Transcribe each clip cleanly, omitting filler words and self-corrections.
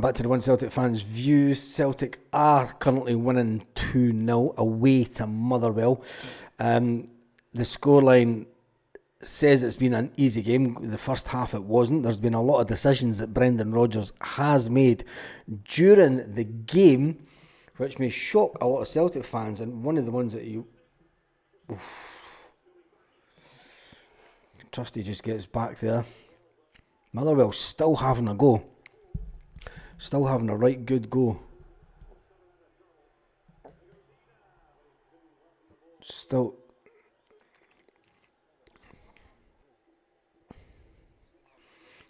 back to the One Celtic fans' views. Celtic are currently winning 2-0 away to Motherwell. The scoreline says it's been an easy game. The first half it wasn't. There's been a lot of decisions that Brendan Rodgers has made during the game, which may shock a lot of Celtic fans. And one of the ones that Trusty just gets back there. Motherwell still having a go. Still having a right good go. Still.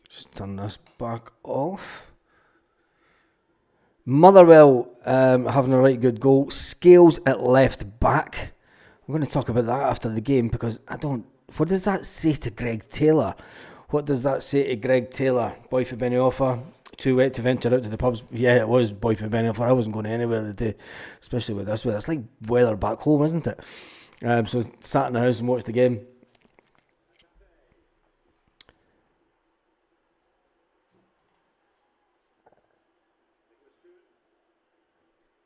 Just turn this back off. Motherwell having a right good goal. Scales at left back. I'm going to talk about that after the game because I don't... What does that say to Greg Taylor? What does that say to Greg Taylor? Boy for Benny Offa. Too wet to venture out to the pubs. Yeah, it was boy for Benny Offa. I wasn't going anywhere today, especially with this weather. It's like weather back home, isn't it? So sat in the house and watched the game.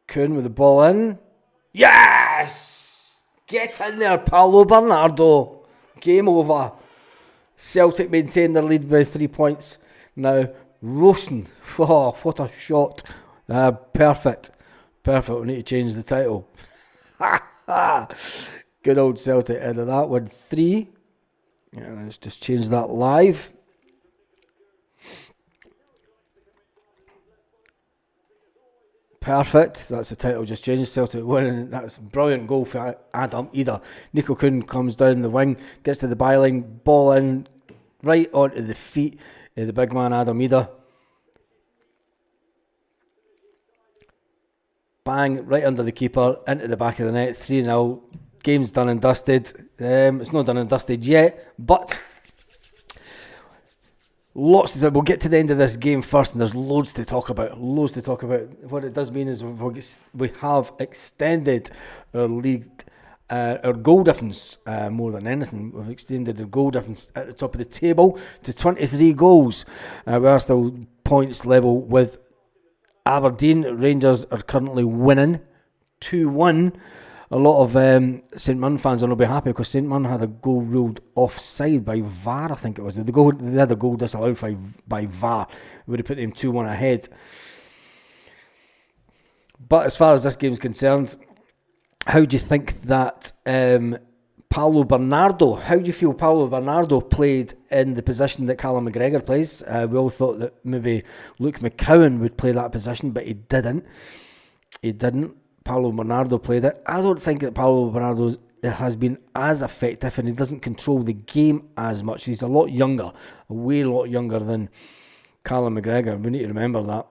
Kuhn with the ball in. Yes! Get in there, Paulo Bernardo. Game over. Celtic maintain their lead by 3 points. Now, roasting. Oh, what a shot. Perfect. We need to change the title. Good old Celtic out of that one. 3. Yeah, let's just change that live. Perfect. That's the title just changed. Celtic winning. That's a brilliant goal for Adam Ida. Nico Kuhn comes down the wing, gets to the byline, ball in, right onto the feet of the big man Adam Ida. Bang, right under the keeper, into the back of the net, 3-0. Game's done and dusted. It's not done and dusted yet, but lots to talk. We'll get to the end of this game first, and there's loads to talk about. What it does mean is we have extended our league, our goal difference more than anything. We've extended the goal difference at the top of the table to 23 goals. We are still points level with Aberdeen. Rangers are currently winning 2-1. A lot of St Mirren fans will not be happy because St Mirren had a goal ruled offside by VAR, I think it was. They had a goal disallowed by VAR. It would have put them 2-1 ahead. But as far as this game is concerned, how do you think that Paulo Bernardo, how do you feel Paulo Bernardo played in the position that Callum McGregor plays? We all thought that maybe Luke McCowan would play that position, but he didn't. Paulo Bernardo played it. I don't think that Paulo Bernardo has been as effective, and he doesn't control the game as much. He's a lot younger, a way lot younger than Callum McGregor. We need to remember that.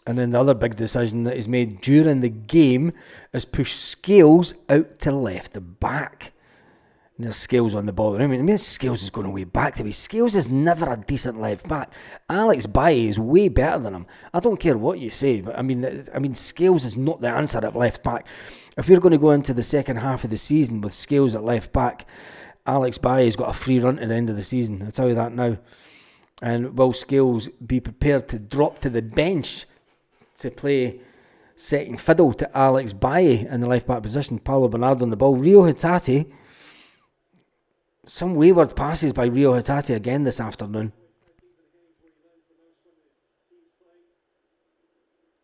And then the other big decision that he's made during the game is push Scales out to left back. And there's Scales on the ball. I mean, Scales is going way back to me. Scales is never a decent left back. Alex Bailly is way better than him. I don't care what you say, but I mean, Scales is not the answer at left back. If you're going to go into the second half of the season with Scales at left back, Alex Bailly's got a free run at the end of the season. I'll tell you that now. And will Scales be prepared to drop to the bench to play second fiddle to Alex Bailly in the left back position? Paulo Bernardo on the ball. Rio Hatate. Some wayward passes by Rio Hatate again this afternoon.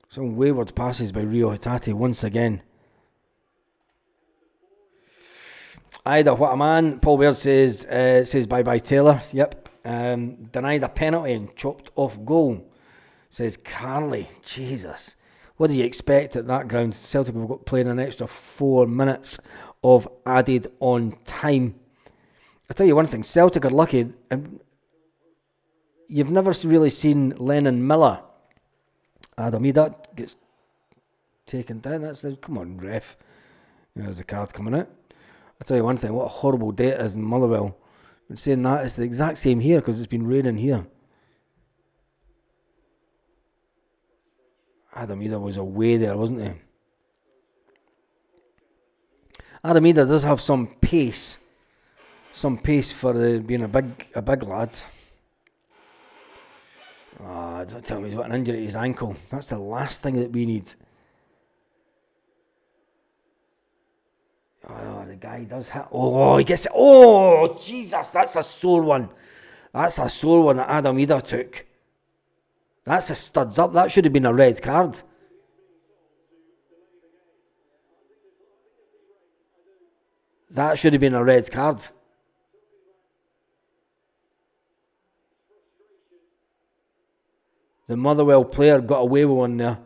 Some wayward passes by Rio Hatate once again. Ida, what a man. Paul Baird says bye-bye Taylor. Yep. Denied a penalty and chopped off goal, says Carly. Jesus. What do you expect at that ground? Celtic have got playing an extra 4 minutes of added on time. I'll tell you one thing, Celtic are lucky. You've never really seen Lennon Miller. Adam Ida gets taken down. Come on, ref. There's the card coming out. I'll tell you one thing, what a horrible day it is in Motherwell. But saying that, it's the exact same here because it's been raining here. Adam Ida was away there, wasn't he? Adam Ida does have some pace. Some pace for being a big lad. Oh, don't tell me he's got an injury to his ankle. That's the last thing that we need. Oh, the guy does hit. Oh, he gets it. Oh, Jesus, that's a sore one. That's a sore one that Adam Eder took. That's a studs up. That should have been a red card. That should have been a red card. The Motherwell player got away with one there.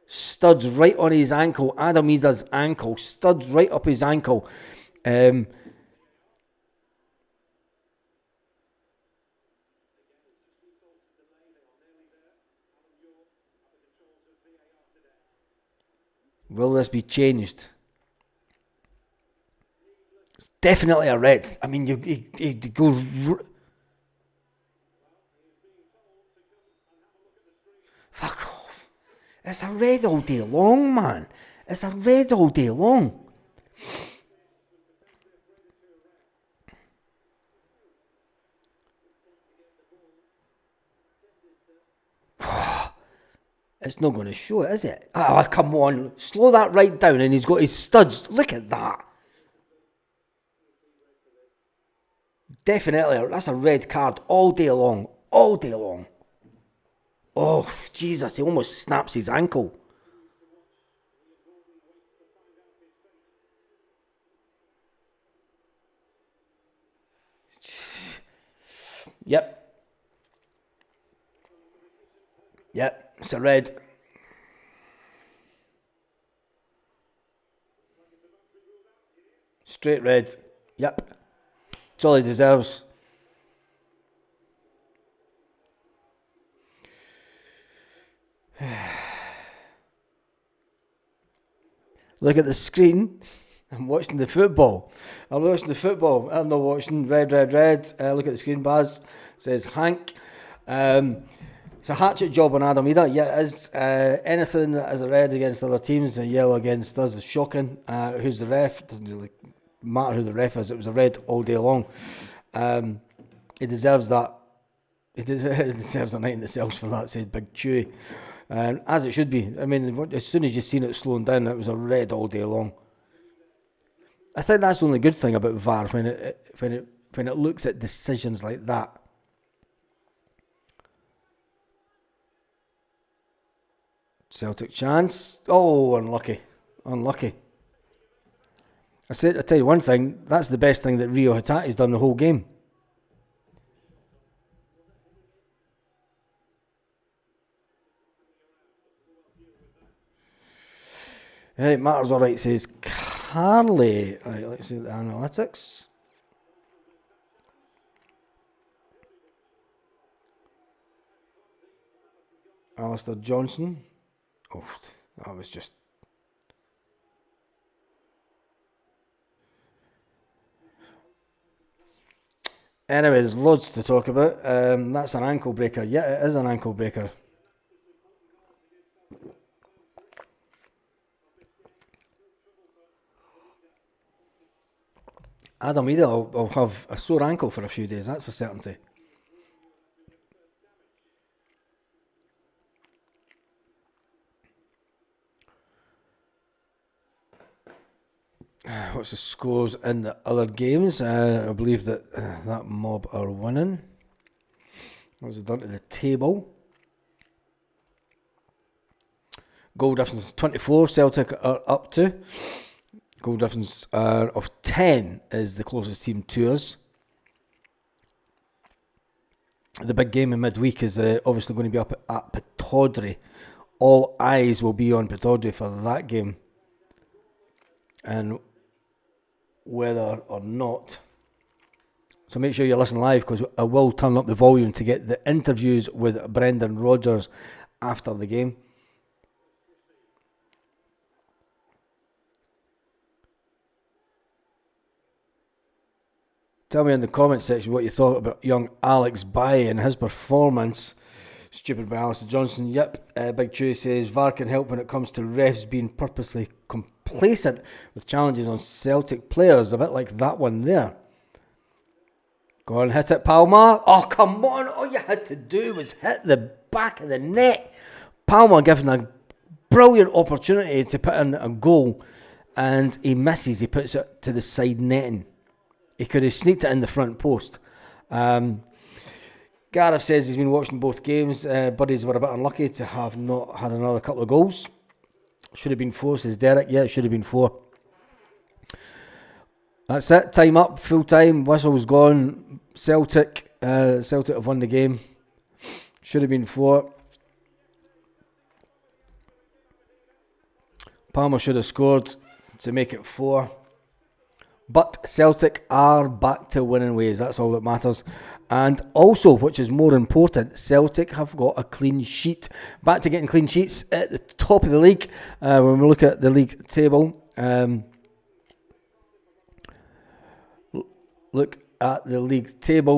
Studs right on his ankle. Adam Eder's ankle. Studs right up his ankle. Will this be changed? It's definitely a red. I mean, you go. Fuck off. It's a red all day long, man. It's a red all day long. It's not going to show it, is it? Oh, come on. Slow that right down, and he's got his studs. Look at that. Definitely, that's a red card all day long. All day long. Oh, Jesus, he almost snaps his ankle. Yep. Yep, it's a red. Straight red. Yep. It's all he deserves. Look at the screen. I'm watching the football. I'm not watching red. Look at the screen. Baz says Hank. It's a hatchet job on Adam Eder. Yeah, it is. Anything that is a red against other teams, a yellow against us is shocking. Who's the ref? It doesn't really matter who the ref is. It was a red all day long. He deserves that. He deserves a night in the cells for that, says Big Chewy. As it should be. I mean, as soon as you seen it slowing down, it was a red all day long. I think that's the only good thing about VAR when it looks at decisions like that. Celtic chance. Oh, unlucky. I tell you one thing. That's the best thing that Rio Hatate's done the whole game. Hey, it matters all right, says Carly. Right, let's see the analytics. Alistair Johnson. Oh, that was just... Anyway, there's loads to talk about. That's an ankle breaker. Yeah, it is an ankle breaker. Adam Eder will have a sore ankle for a few days, that's a certainty. What's the scores in the other games? I believe that that mob are winning. What's it done to the table? Goal difference 24, Celtic are up to. Goal difference of 10 is the closest team to us. The big game in midweek is obviously going to be up at Pittodrie. All eyes will be on Pittodrie for that game. And whether or not. So make sure you listen live, because I will turn up the volume to get the interviews with Brendan Rodgers after the game. Tell me in the comment section what you thought about young Alex Baye and his performance. Stupid by Alistair Johnson. Yep, Big Chewy says VAR can help when it comes to refs being purposely complacent with challenges on Celtic players. A bit like that one there. Go on, hit it, Palmer. Oh, come on. All you had to do was hit the back of the net. Palmer given a brilliant opportunity to put in a goal, and he misses. He puts it to the side netting. He could have sneaked it in the front post. Gareth says he's been watching both games. Buddies were a bit unlucky to have not had another couple of goals. Should have been 4, says Derek. Yeah, it should have been 4. That's it. Time up. Full time. Whistle's gone. Celtic have won the game. Should have been 4. Palmer should have scored to make it 4. But Celtic are back to winning ways. That's all that matters. And also, which is more important, Celtic have got a clean sheet. Back to getting clean sheets at the top of the league. When we look at the league table,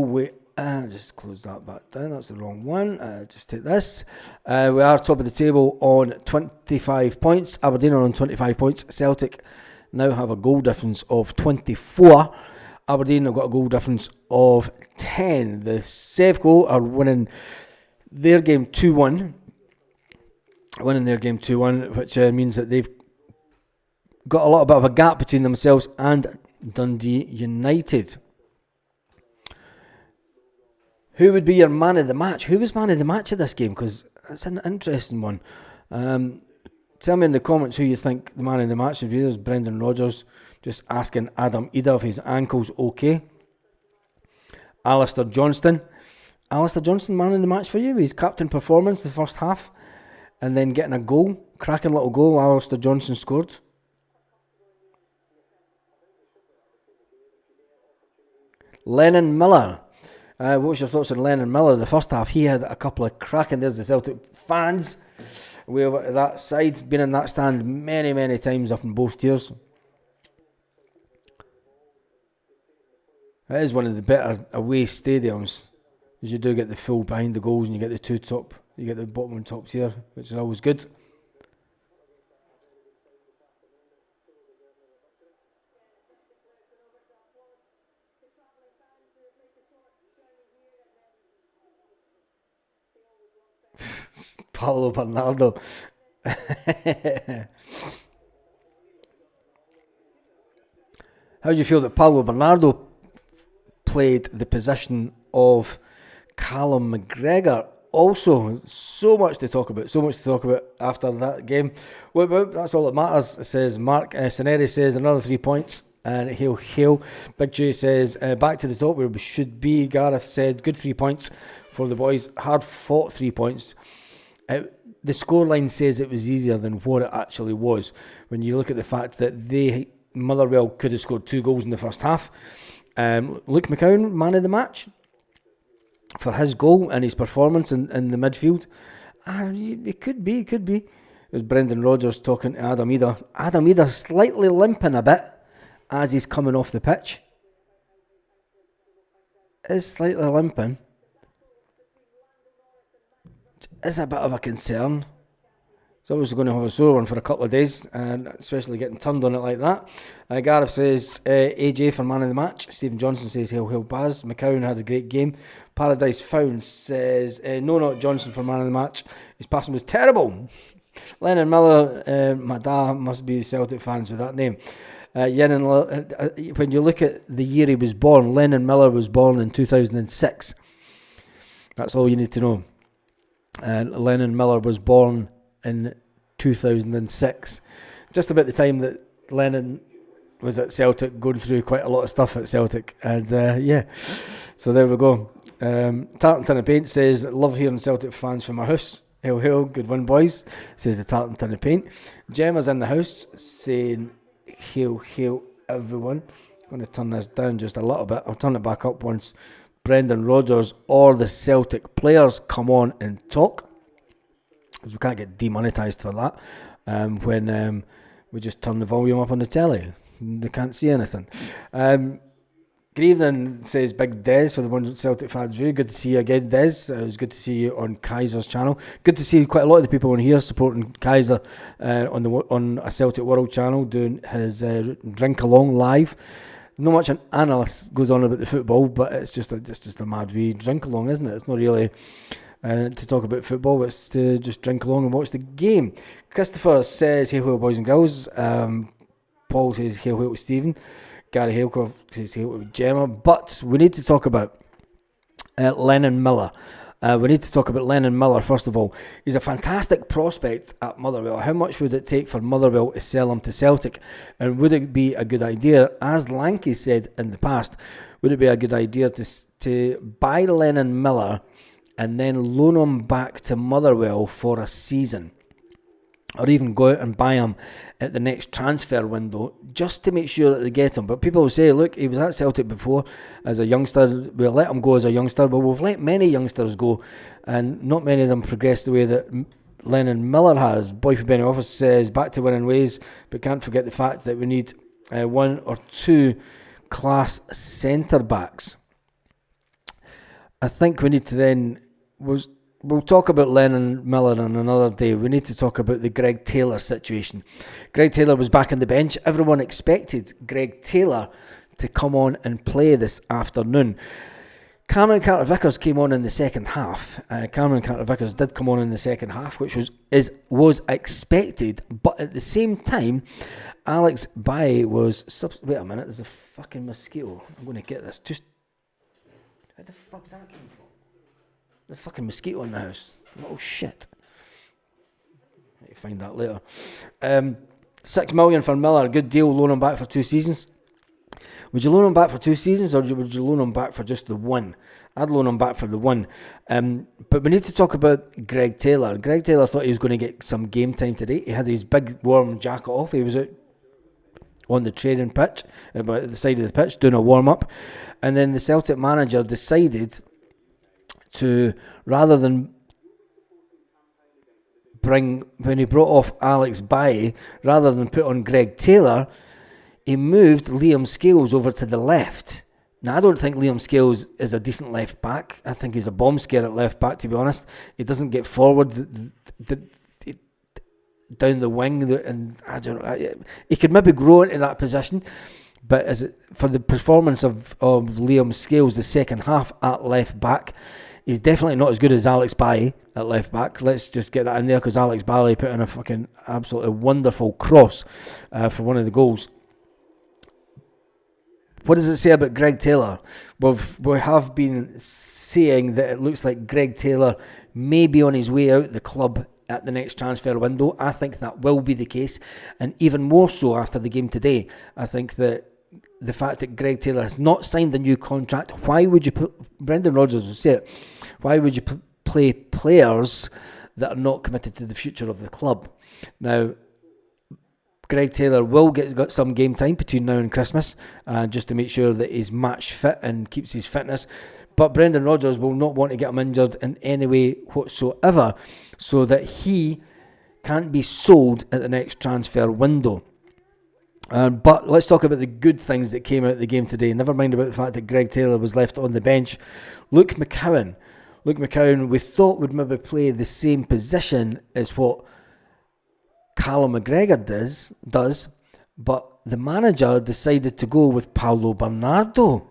we just close that back down. That's the wrong one. Just take this. We are top of the table on 25 points. Aberdeen are on 25 points. Celtic now have a goal difference of 24. Aberdeen have got a goal difference of 10. The Sevco are winning their game 2-1. Which means that they've got a little bit of a gap between themselves and Dundee United. Who would be your man of the match? Who was man of the match of this game? Because it's an interesting one. Tell me in the comments who you think the man of the match would be. There's Brendan Rodgers just asking Adam Ida if his ankle's okay. Alistair Johnston, man of the match for you. His captain performance the first half, and then getting a goal, cracking little goal. Alistair Johnston scored. Lennon Miller. What's your thoughts on Lennon Miller? The first half, he had a couple of cracking. There's the Celtic fans. Way over to that side. Been in that stand many, many times up in both tiers. It is one of the better away stadiums, as you do get the full behind the goals and you get the bottom and top tier, which is always good. Paulo Bernardo. How do you feel that Paulo Bernardo played the position of Callum McGregor? Also, so much to talk about after that game. Well, that's all that matters, says Mark. Saneri says another 3 points, and hail. Big J says back to the top where we should be. Gareth said good 3 points for the boys. Hard fought 3 points. The scoreline says it was easier than what it actually was. When you look at the fact that Motherwell could have scored 2 goals in the first half. Luke McCown, man of the match, for his goal and his performance in the midfield. It could be. It was Brendan Rodgers talking to Adam Ida. Adam Ida slightly limping a bit as he's coming off the pitch. Is slightly limping. Is a bit of a concern. He's obviously going to have a sore one for a couple of days, and especially getting turned on it like that. Gareth says AJ for man of the match. Stephen Johnson says hail Baz. McCowan had a great game. Paradise Found says no, not Johnson for man of the match. His passing was terrible. Lennon Miller, my dad must be Celtic fans with that name. When you look at the year he was born, Lennon Miller was born in 2006. That's all you need to know. Lennon Miller was born in 2006, just about the time that Lennon was at Celtic, going through quite a lot of stuff at Celtic, and so there we go. Tartan Tin of Paint says, love hearing Celtic fans from my house. Hail, good win boys, says the Tartan Tin of Paint. Gemma's in the house saying hail everyone. I'm going to turn this down just a little bit. I'll turn it back up once Brendan Rodgers or the Celtic players come on and talk, because we can't get demonetised for that when we just turn the volume up on the telly. They can't see anything. Good evening, says Big Des for the one Celtic fans view. Good to see you again, Des. It was good to see you on Kaiser's channel. Good to see quite a lot of the people on here supporting Kaiser on a Celtic World channel, doing his drink along live. not much an analyst goes on about the football, but it's just a mad wee drink along, isn't it? It's not really to talk about football, it's to just drink along and watch the game. Christopher says, "Hey, well, boys and girls." Paul says, "Hey, well, Stephen." Gary Halcroft says, "Hey, well, Gemma." But we need to talk about Lennon Miller. We need to talk about Lennon Miller first of all. He's a fantastic prospect at Motherwell. How much would it take for Motherwell to sell him to Celtic? And would it be a good idea, as Lanky said in the past, would it be a good idea to buy Lennon Miller and then loan him back to Motherwell for a season? Or even go out and buy him at the next transfer window just to make sure that they get him. But people will say, look, he was at Celtic before as a youngster. We'll let him go as a youngster, but we've let many youngsters go, and not many of them progress the way that Lennon Miller has. Boy from Benny Office says, back to winning ways, but can't forget the fact that we need one or two class centre-backs. I think we need to then... We'll talk about Lennon Miller on another day. We need to talk about the Greg Taylor situation. Greg Taylor was back on the bench. Everyone expected Greg Taylor to come on and play this afternoon. Cameron Carter-Vickers came on in the second half. Cameron Carter-Vickers did come on in the second half, which was expected. But at the same time, Alex Baye was... Wait a minute, there's a fucking mosquito. I'm going to get this. Just... How the fuck's that coming from? The fucking mosquito in the house. Oh shit. I'll find that later. $6 million for Miller, good deal. Loan him back for 2 seasons. Would you loan him back for 2 seasons, or would you loan him back for just the one? I'd loan him back for the one. But we need to talk about Greg Taylor. Greg Taylor thought he was going to get some game time today. He had his big warm jacket off. He was out on the training pitch, at the side of the pitch, doing a warm up. And then the Celtic manager decided to, rather than when he brought off Alex Baye, rather than put on Greg Taylor, he moved Liam Scales over to the left. Now, I don't think Liam Scales is a decent left back. I think he's a bomb scare at left back, to be honest. He doesn't get forward down the wing, and I don't know. He could maybe grow into that position, but for the performance of Liam Scales, the second half at left back, he's definitely not as good as Alex Baye at left back. Let's just get that in there, because Alex Baye put in a fucking absolutely wonderful cross for one of the goals. What does it say about Greg Taylor? We have been saying that it looks like Greg Taylor may be on his way out the club at the next transfer window. I think that will be the case, and even more so after the game today. I think that the fact that Greg Taylor has not signed a new contract, why would you put... Brendan Rodgers will say it, why would you play players that are not committed to the future of the club? Now, Greg Taylor will got some game time between now and Christmas, just to make sure that he's match fit and keeps his fitness. But Brendan Rodgers will not want to get him injured in any way whatsoever, so that he can't be sold at the next transfer window. But let's talk about the good things that came out of the game today. Never mind about the fact that Greg Taylor was left on the bench. Luke McCowan, we thought would maybe play the same position as what Callum McGregor does, but the manager decided to go with Paulo Bernardo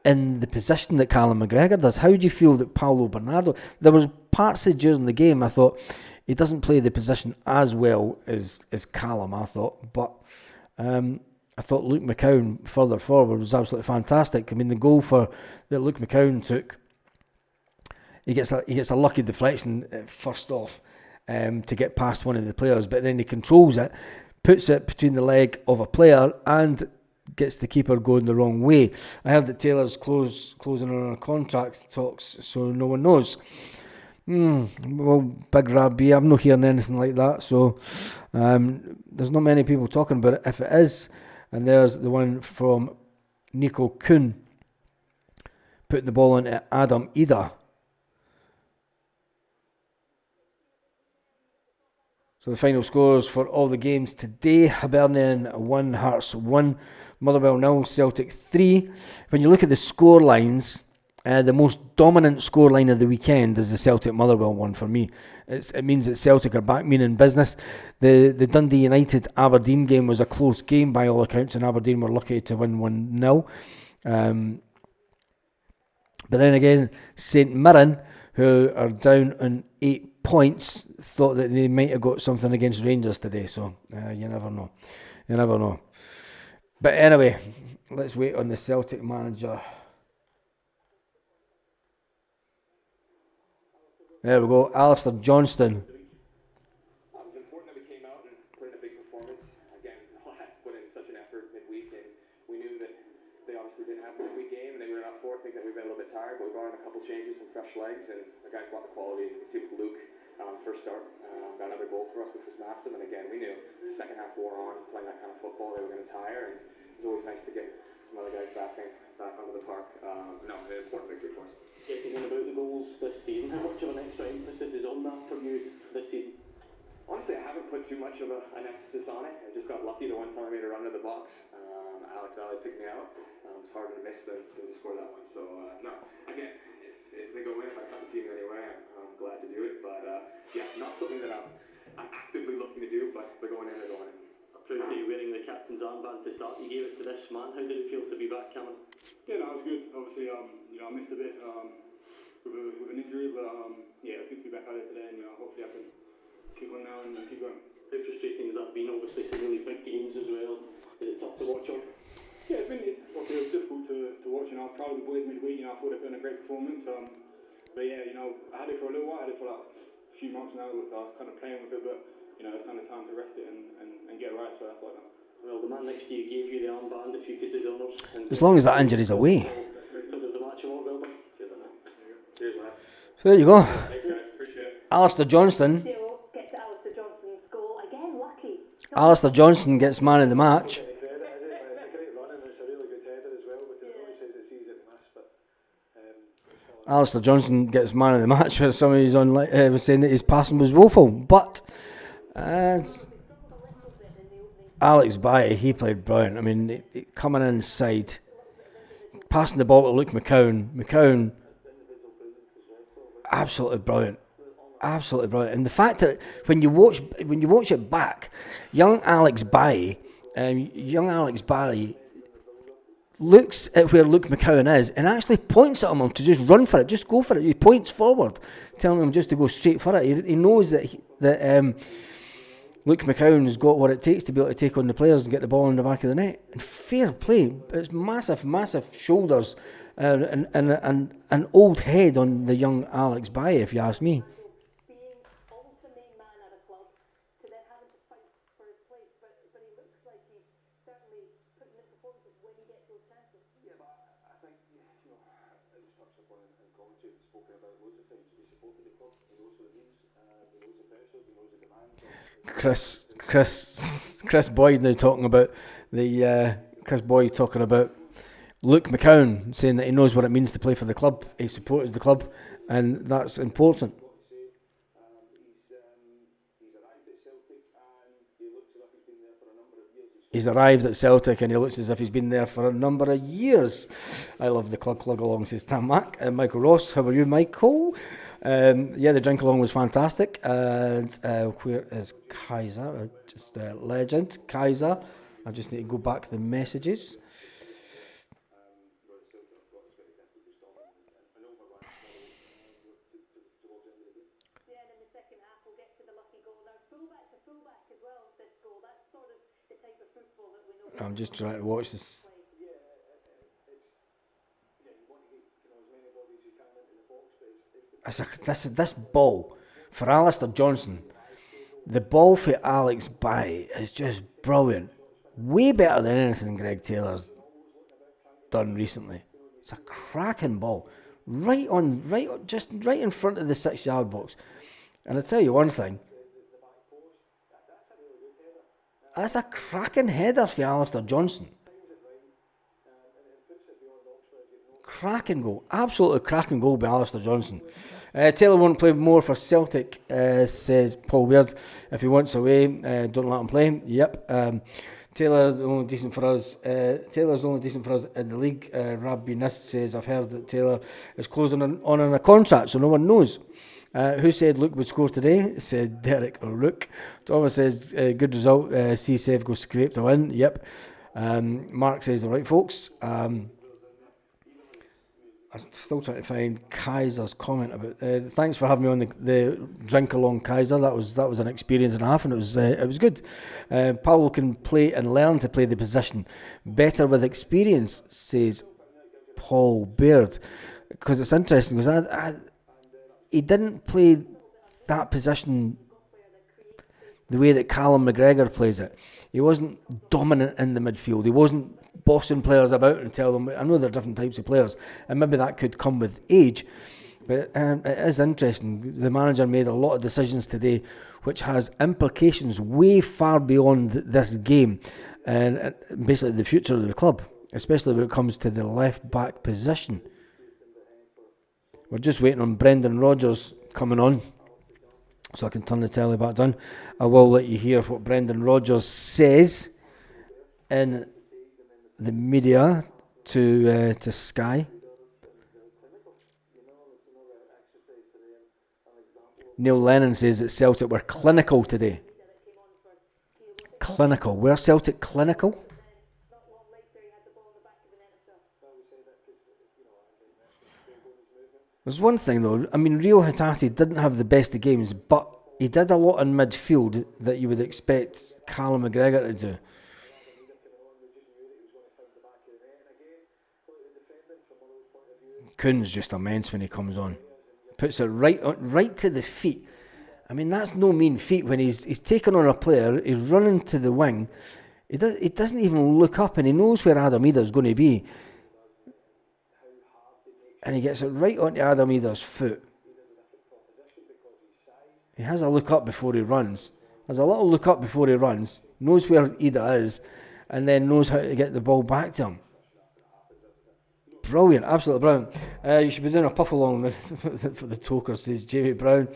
in the position that Callum McGregor does. How do you feel that Paulo Bernardo... There was parts of during the game I thought he doesn't play the position as well as Callum, I thought, but... I thought Luke McCowan further forward was absolutely fantastic. I mean, the goal that Luke McCowan took, he gets a lucky deflection first off to get past one of the players, but then he controls it, puts it between the leg of a player, and gets the keeper going the wrong way. I heard that Taylor's closing on a contract talks, so no one knows. Well, Big Rabbi, I'm not hearing anything like that, so there's not many people talking about it. If it is, and there's the one from Nico Kuhn putting the ball into Adam Ida. So the final scores for all the games today: Hibernian 1, Hearts 1, Motherwell 0, Celtic 3. When you look at the score lines, The most dominant scoreline of the weekend is the Celtic Motherwell one for me. It means that Celtic are back meaning business. The Dundee United Aberdeen game was a close game by all accounts, and Aberdeen were lucky to win 1-0. But then again, St Mirren, who are down on 8 points, thought that they might have got something against Rangers today. So you never know. You never know. But anyway, let's wait on the Celtic manager. There we go, Alistair Johnston. It was important that we came out and put in a big performance. Again, lads put in such an effort midweek, and we knew that they obviously didn't have the midweek game, and they were up for it, thinking that we've been a little bit tired, but we brought in a couple changes, some fresh legs, and the guys brought the quality. You can see with Luke, first start, got another goal for us, which was massive, and again, we knew the second half wore on, playing that kind of football, they were going to tire, and it was always nice to get some other guys back onto the park. No, an important victory for us. Getting in about the goals this season, how much of an extra emphasis is on that for you this season? Honestly, I haven't put too much of an emphasis on it. I just got lucky the one time I made a run to the box. Alex Valley picked me out. It's harder to miss than to score that one. So, no. Again, if they go in, if I cut the team anyway, I'm glad to do it. But, yeah, not something that I'm actively looking to do, but they're going in, they're going in. Proud to you wearing the captain's armband to start. You gave it to this man. How did it feel to be back, Cameron? Yeah, no, it was good. Obviously, I missed a bit with an injury, but yeah, it's good to be back out there today, and hopefully I can keep on now and keep going. How frustrating has that been? Obviously, some really big games as well. Is it tough to watch on? Yeah, it was difficult to watch. I was proud of the boys midweek. I thought they put in a great performance. But yeah, I had it for a little while. I had it for like a few months now. I was kind of playing with it, but it's kind of time to rest it and get right. So that's what I done. Well, the man next to you gave you the armband. If you could do the honours. As long as that injury's away. So there you go. Alistair Johnston. Alistair Johnston gets man of the match. Alistair Johnston gets man of the match, where somebody's on was saying that his passing was woeful, but Alex Baye, he played brilliant. I mean, coming inside, passing the ball to Luke McCown, absolutely brilliant, and the fact that when you watch it back, young Alex Baye looks at where Luke McCown is and actually points at him to just run for it, just go for it. He points forward, telling him just to go straight for it. He knows that Luke McCown has got what it takes to be able to take on the players and get the ball in the back of the net. And fair play, it's massive shoulders and an old head on the young Alex Baye, if you ask me. Chris Boyd now talking about Luke McCown, saying that he knows what it means to play for the club. He supports the club, and that's important. He's arrived at Celtic and he looks as if he's been there for a number of years. I love the clug along, says Tam Mack. And Michael Ross, how are you, Michael? The drink along was fantastic. And where is Kaiser? Just legend, Kaiser. I just need to go back to the messages. I'm just trying to watch this. This ball for Alistair Johnston, the ball for Alex Baye is just brilliant. Way better than anything Greg Taylor's done recently. It's a cracking ball, just right in front of the 6-yard box. And I'll tell you one thing. That's a cracking header for Alistair Johnston. Cracking goal. Absolutely cracking goal by Alistair Johnston. Taylor won't play more for Celtic, says Paul Wears. If he wants away, don't let him play. Yep. Taylor's only decent for us. Taylor's only decent for us in the league. Rabbi Nist says, I've heard that Taylor is closing on a contract, so no one knows. Who said Luke would score today? Said Derek or Rook. Thomas says, good result. See Sev go scrape to win. Yep. Mark says, all right, folks. I'm still trying to find Kaiser's comment about. Thanks for having me on the drink along, Kaiser. That was an experience and a half, and it was good. Paolo can play and learn to play the position better with experience, says Paul Baird. Because it's interesting, because he didn't play that position the way that Callum McGregor plays it. He wasn't dominant in the midfield. He wasn't bossing players about and tell them. I know they're different types of players, and maybe that could come with age. But it is interesting. The manager made a lot of decisions today, which has implications way far beyond this game, and basically the future of the club, especially when it comes to the left back position. We're just waiting on Brendan Rodgers coming on, so I can turn the telly back down. I will let you hear what Brendan Rodgers says in the media to Sky. Neil Lennon says that Celtic were clinical today. Clinical. Were Celtic clinical? There's one thing though, I mean, Rio Hatate didn't have the best of games, but he did a lot in midfield that you would expect Callum McGregor to do. Kuhn's just immense when he comes on. Puts it right to the feet. I mean, that's no mean feat when he's taken on a player, he's running to the wing, he doesn't even look up, and he knows where Adam Ida's going to be. And he gets it right onto Adam Ida's foot. He has a look up before he runs. Has a little look up before he runs, knows where Ida is, and then knows how to get the ball back to him. Brilliant, absolutely brilliant. You should be doing a puff along for the toker, says Jamie Brown.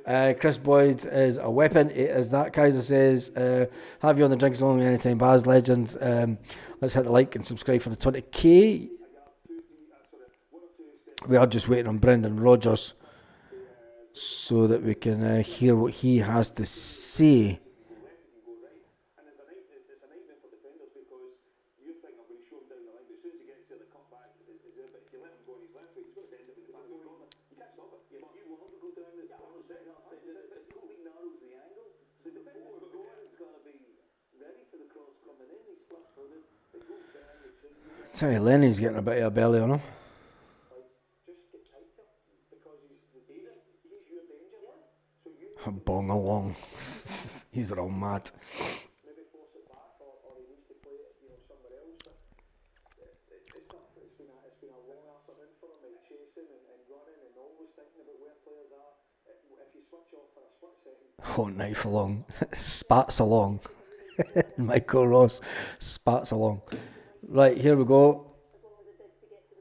Chris Boyd is a weapon. It is that, Kaiser says. Have you on the drinks along anytime, Baz Legend. Let's hit the like and subscribe for the 20k. We are just waiting on Brendan Rodgers so that we can hear what he has to say. Tell you, Lenny's getting a bit of a belly on him. Bong along. He's all mad. Oh, knife along. Spats along. Michael Ross spats along. Right, here we go.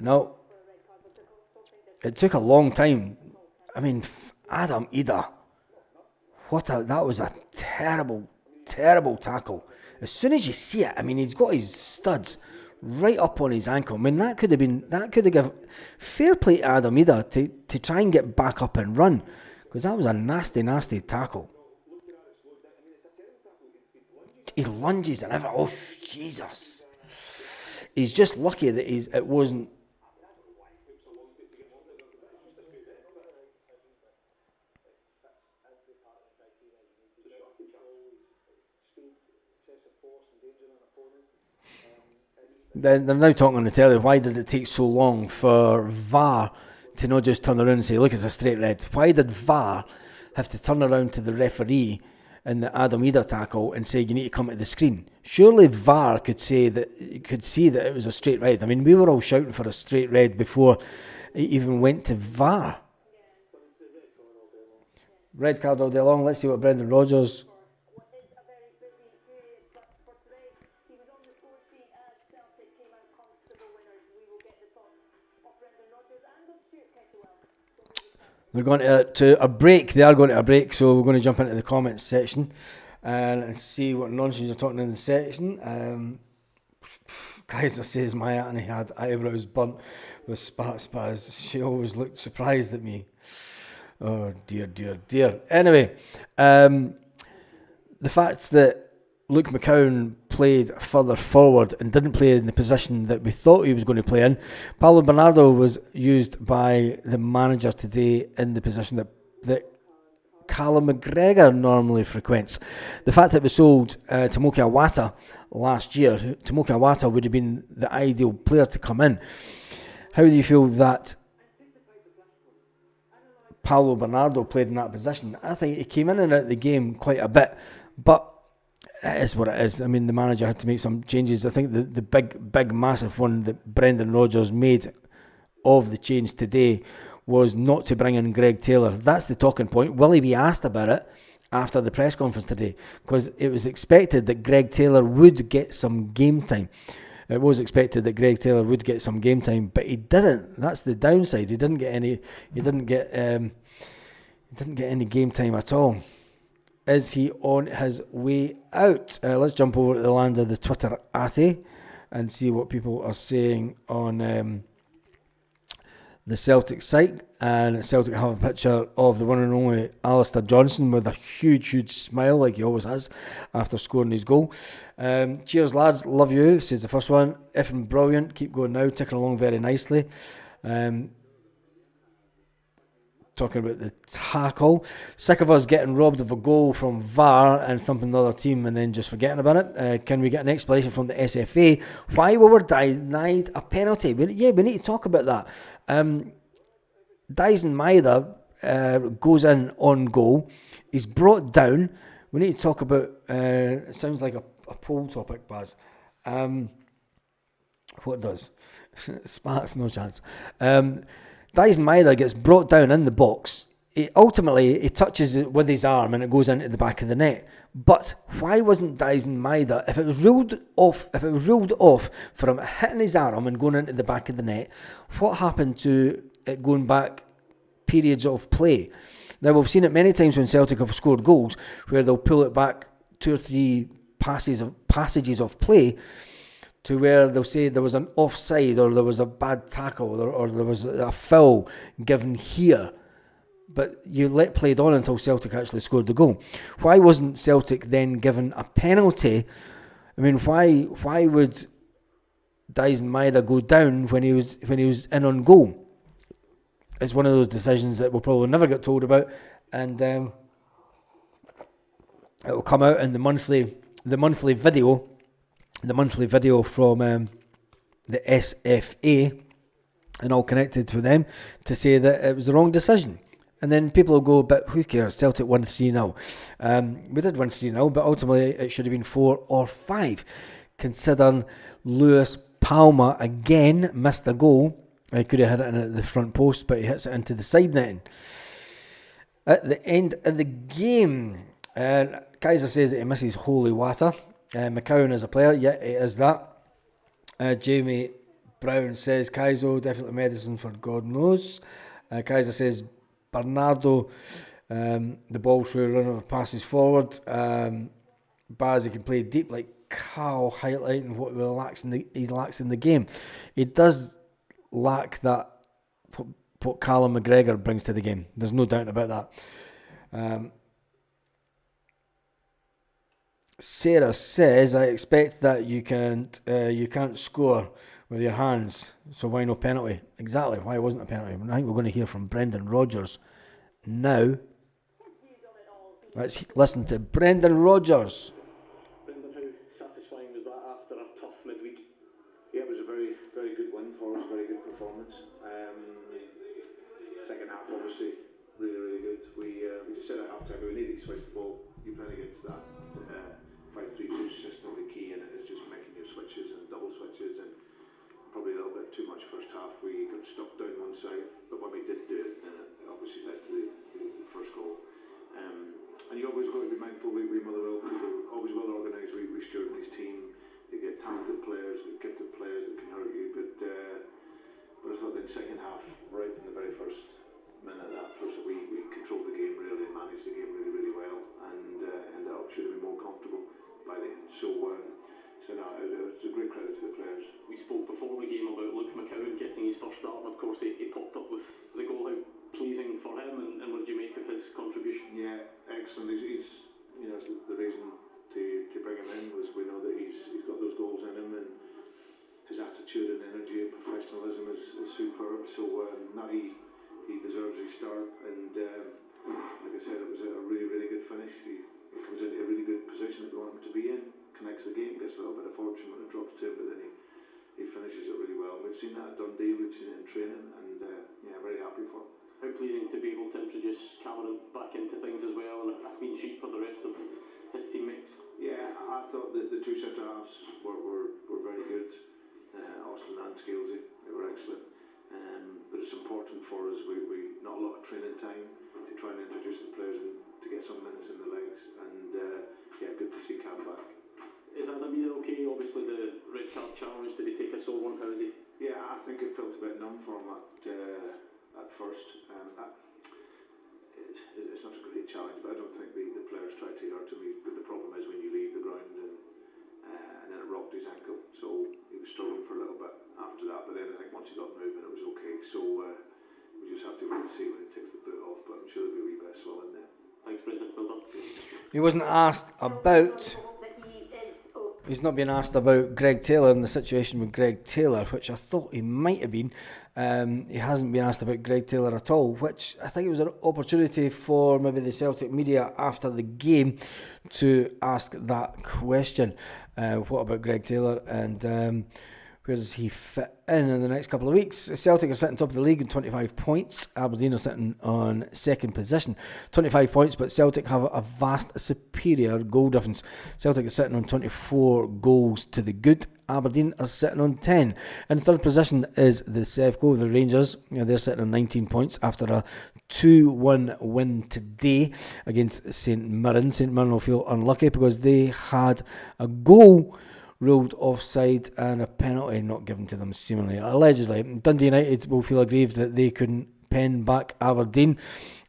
No. It took a long time. I mean, Adam Ida. That was a terrible, terrible tackle. As soon as you see it, I mean, he's got his studs right up on his ankle. I mean, that could have given fair play to Adam Ida to try and get back up and run, because that was a nasty, nasty tackle. He lunges and everything. Oh, Jesus. He's just lucky that it wasn't. They're now talking on the telly, why did it take so long for VAR to not just turn around and say, look, it's a straight red? Why did VAR have to turn around to the referee in the Adam Ida tackle and say, you need to come to the screen? Surely VAR could see that it was a straight red. I mean, we were all shouting for a straight red before it even went to VAR. Red card all day long. Let's see what Brendan Rodgers... They're going to a break. They are going to a break, so we're going to jump into the comments section. and see what nonsense you're talking in the section. Kaiser says my auntie had eyebrows burnt with spaz. She always looked surprised at me. Oh dear, dear, dear. Anyway, the fact that Luke McCowan played further forward and didn't play in the position that we thought he was going to play in. Paulo Bernardo was used by the manager today in the position that Callum McGregor normally frequents. The fact that we sold Tomoki Iwata last year, Tomoki Iwata would have been the ideal player to come in. How do you feel that Paulo Bernardo played in that position? I think he came in and out of the game quite a bit, but it is what it is. I mean, the manager had to make some changes. I think the big, massive one that Brendan Rodgers made of the change today was not to bring in Greg Taylor. That's the talking point. Will he be asked about it after the press conference today? Because it was expected that Greg Taylor would get some game time. It was expected that Greg Taylor would get some game time, but he didn't. That's the downside. He didn't get any. He didn't get any game time at all. Is he on his way out? Let's jump over to the land of the Twitter and see what people are saying on the Celtic site. And Celtic have a picture of the one and only Alistair Johnson with a huge smile like he always has after scoring his goal. Cheers lads, love you, says the first one. Effing brilliant, keep going now, ticking along very nicely. Talking about the tackle. Sick of us getting robbed of a goal from VAR and thumping another team and then just forgetting about it. Can we get an explanation from the SFA why we were denied a penalty? We need to talk about that. Dyson Maeda goes in on goal. He's brought down. We need to talk about... it sounds like a poll topic, Baz. What does? Spats, no chance. Dyson Maeda gets brought down in the box. He touches it with his arm and it goes into the back of the net. But why wasn't Dyson Maeda, if it was ruled off for him hitting his arm and going into the back of the net, what happened to it going back periods of play? Now we've seen it many times when Celtic have scored goals where they'll pull it back 2 or 3 passages of play to where they'll say there was an offside or there was a bad tackle or there was a foul given here. But you let played on until Celtic actually scored the goal. Why wasn't Celtic then given a penalty? I mean, why would Dyson Maeda go down when he was in on goal? It's one of those decisions that we'll probably never get told about, and it will come out in the monthly video. The monthly video from the SFA and all connected with them to say that it was the wrong decision. And then people will go, but who cares? Celtic won 3-0. We did win 3-0, but ultimately it should have been 4 or 5. Considering Lewis Palmer again missed a goal. He could have hit it in at the front post, but he hits it into the side netting. At the end of the game, Kaiser says that he misses holy water. McCowan is a player, yeah, he is that. Jamie Brown says Kaiser definitely medicine for God knows. Kaiser says Bernardo, the ball through run over passes forward. Baz, he can play deep like Cal, highlighting what he lacks in the game. He does lack that what Callum McGregor brings to the game. There's no doubt about that. Sarah says, I expect that you can't score with your hands, so why no penalty? Exactly, why wasn't a penalty? I think we're going to hear from Brendan Rodgers now. Let's listen to Brendan Rodgers. Brendan, how satisfying was that after a tough midweek? Yeah, it was a very, very good win for us, very good performance. Second half, obviously, really, really good. We just said at half time we needed to switch the ball. You're playing against that 5-3-2 system. The key in it is just making your switches and double switches, and probably a little bit too much first half. We got stuck down one side, but when we did do it, then it obviously led to the first goal. And you always got to be mindful with Motherwell, because they're always well organised. We Stuart and his team, they get talented players, gifted players that can hurt you. But I thought in the second half, right in the very first minute, we controlled the game really, managed the game really, really well, and ended up should have been more and Scalesy. They were excellent. But it's important for us, we not a lot of training time to try and introduce the players and to get some minutes in the legs. And yeah, good to see Cam back. Is that immediate okay? Obviously the red card challenge, did he take a sore one? How is he? Yeah, I think it felt a bit numb for him at first. It's not a great challenge, but I don't think the players tried to hurt him. But the problem is when you leave the ground and then it rocked his ankle, so he was struggling for a little bit after that. But then I think once he got moving, it was okay. So we just have to wait and see when he takes the boot off. But I'm sure there'll be a wee bit of swelling there. Thanks, Brendan. Well done. He wasn't asked about. He's not been asked about Greg Taylor and the situation with Greg Taylor, which I thought he might have been. He hasn't been asked about Greg Taylor at all, which I think it was an opportunity for maybe the Celtic media after the game to ask that question. What about Greg Taylor, and where does he fit in the next couple of weeks? Celtic are sitting top of the league in 25 points. Aberdeen are sitting on second position, 25 points, but Celtic have a vast superior goal difference. Celtic are sitting on 24 goals to the good. Aberdeen are sitting on 10. In third position is the Sevco, the Rangers. They're sitting on 19 points after a 2-1 win today against St Mirren. St Mirren will feel unlucky because they had a goal ruled offside and a penalty not given to them, seemingly, allegedly. Dundee United will feel aggrieved that they couldn't pen back Aberdeen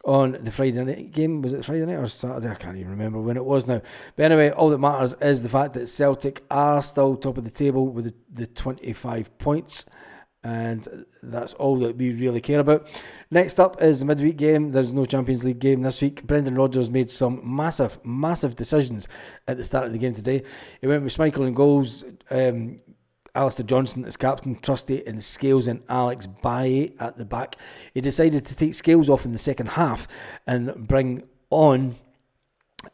on the Friday night game. Was it Friday night or Saturday? I can't even remember when it was now. But anyway, all that matters is the fact that Celtic are still top of the table with the 25 points. And that's all that we really care about. Next up is the midweek game. There's no Champions League game this week. Brendan Rodgers made some massive decisions at the start of the game today. He went with Schmeichel in goals, Alistair Johnson as captain, Trusty in Scales, and Alex Baye at the back. He decided to take Scales off in the second half and bring on...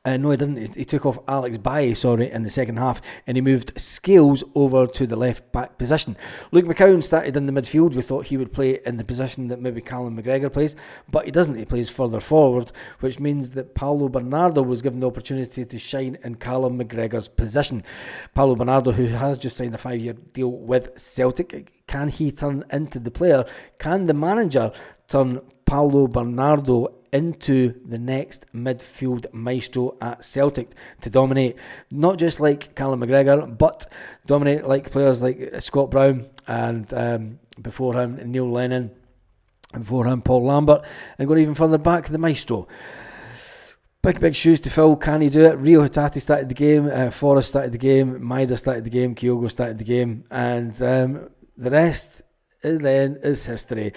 no, he didn't. He took off Alex Baye, in the second half, and he moved Scales over to the left back position. Luke McCowan started in the midfield. We thought he would play in the position that maybe Callum McGregor plays, but he doesn't. He plays further forward, which means that Paulo Bernardo was given the opportunity to shine in Callum McGregor's position. Paulo Bernardo, who has just signed a 5-year deal with Celtic, can he turn into the player? Can the manager turn Paulo Bernardo into the next midfield maestro at Celtic to dominate, not just like Callum McGregor, but dominate like players like Scott Brown and before him Neil Lennon, and before him Paul Lambert, and going even further back, the maestro. Big shoes to fill. Can he do it? Rio Hitati started the game, Forrest started the game, Maida started the game, Kyogo started the game, and the rest then is history.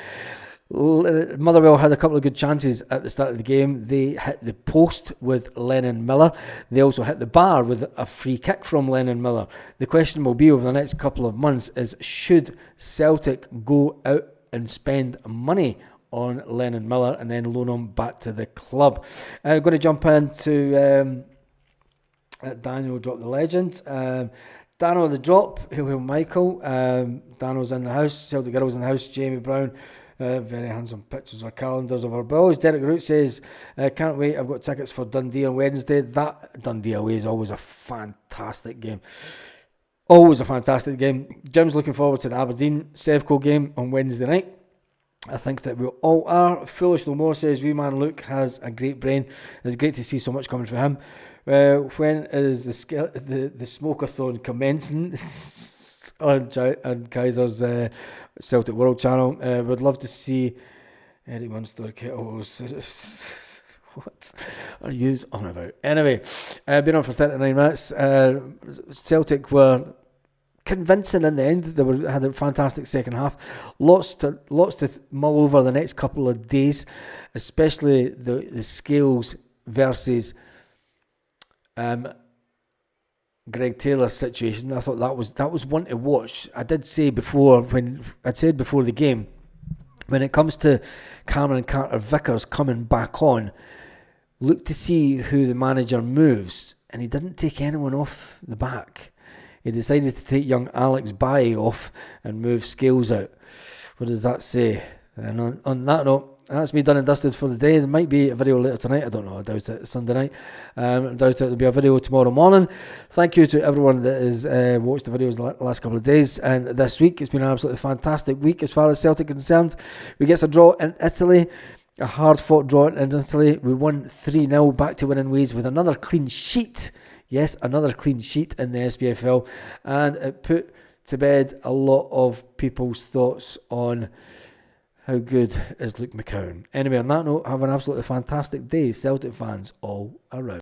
Motherwell had a couple of good chances at the start of the game. They hit the post with Lennon Miller. They also hit the bar with a free kick from Lennon Miller. The question will be over the next couple of months is, should Celtic go out and spend money on Lennon Miller and then loan him back to the club? I'm going to jump into Daniel Drop the Legend. Dano the Drop, Hill Michael. Dano's in the house. Celtic Girls in the house. Jamie Brown. Very handsome pictures or calendars of our bills. Derek Root says, can't wait, I've got tickets for Dundee on Wednesday. That Dundee away is always a fantastic game. Always a fantastic game. Jim's looking forward to the Aberdeen Sevco game on Wednesday night. I think that we all are. Foolish No More says, wee man Luke has a great brain. It's great to see so much coming from him. When is the smoke-a-thon commencing on Kaiser's Celtic World Channel? Would love to see Eric Munster Kettles. What are you on about? Anyway, been on for 39 minutes. Celtic were convincing in the end. They had a fantastic second half. Lots to mull over the next couple of days, especially the Scales versus Greg Taylor's situation. I thought that was one to watch. I did say before, when I'd said before the game, when it comes to Cameron Carter-Vickers coming back on, look to see who the manager moves, and he didn't take anyone off the back. He decided to take young Alex Baye off and move Scales out. What does that say? And on that note, that's me done and dusted for the day. There might be a video later tonight. I don't know. I doubt it. Sunday night. I doubt it. There'll be a video tomorrow morning. Thank you to everyone that has watched the videos the last couple of days and this week. It's been an absolutely fantastic week as far as Celtic is concerned. We get a draw in Italy. A hard-fought draw in Italy. We won 3-0 back to winning ways with another clean sheet. Yes, another clean sheet in the SPFL. And it put to bed a lot of people's thoughts on how good is Luke McCowan. Anyway, on that note, have an absolutely fantastic day, Celtic fans all around.